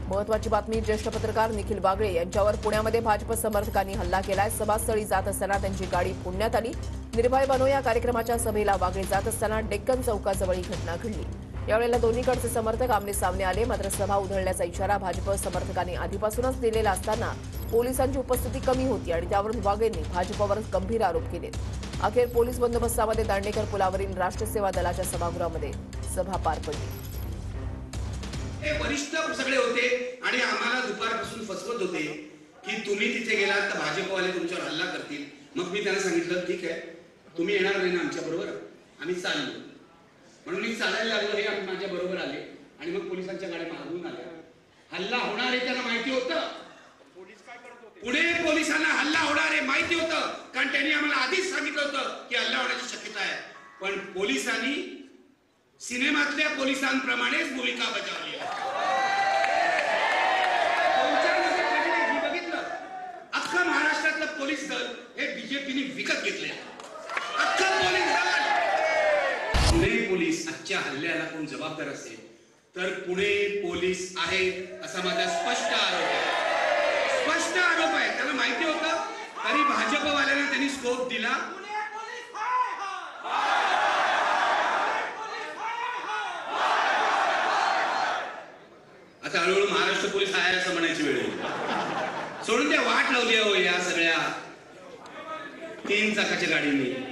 महत्वाची बातमी, ज्येष्ठ पत्रकार निखिल वागळे यांच्यावर पुण्यामध्ये भाजप समर्थकांनी हल्ला केलाय। सभास्थळी जात असताना त्यांची गाडी फोडण्यात आली। निर्भय बनो या कार्यक्रमाच्या सभेला वागळे जात असताना डेक्कन चौकाजवळ ही घटना घडली। यावेळेला दोन्हीकडचे समर्थक आमने सामने आले, मात्र सभा उधळण्याचा इशारा भाजप समर्थकांनी आधीपासूनच दिलेला असताना पोलिसांची उपस्थिती कमी होती आणि त्यावरून वागळेंनी भाजपवर गंभीर आरोप केले। अखेर पोलीस बंदोबस्तामध्ये दांडेकर पुलावरील राष्ट्र सेवा दलाच्या सभागृहामध्ये सभा पार पडली। वरिष्ठ सगळे होते आणि आम्हाला दुपारपासून फसवत होते की तुम्ही तिथे गेलात तर भाजपवाले तुमच्यावर हल्ला करतील। मग मी त्यांना सांगितलं ठीक आहे, तुम्ही येणार नाही ना आमच्या बरोबर, आम्ही चाललो। म्हणून मी चालायला लागलो, हे माझ्या बरोबर आले आणि मग पोलिसांच्या गाड्या मागून आल्या। हल्ला होणार आहे त्यांना माहिती होतं, पुणे पोलिसांना हल्ला होणार आहे माहिती होतं, कारण त्यांनी आम्हाला आधीच सांगितलं होतं की हल्ला होण्याची शक्यता आहे। पण पोलिसांनी सिनेमातल्या पोलिसांप्रमाणेच भूमिका बजावली आहे। बघितलं, अख्खा महाराष्ट्रातलं पोलीस दल हे बीजेपीने विकत घेतले। अख्खा पोलीस दल, पुणे पोलीस आजच्या हल्ल्याला कोण जबाबदार असेल तर पुणे पोलीस आहेत असा माझा स्पष्ट आरोप आहे। स्पष्ट आरोप आहे। त्याला माहिती होतं तरी भाजपवाल्यांना त्यांनी स्कोप दिला। आता हळूहळू महाराष्ट्र पोलीस आहे असं म्हणायची वेळ येईल। सोडून त्या वाट लावली हो या सगळ्या 3 चाकाच्या गाडींनी।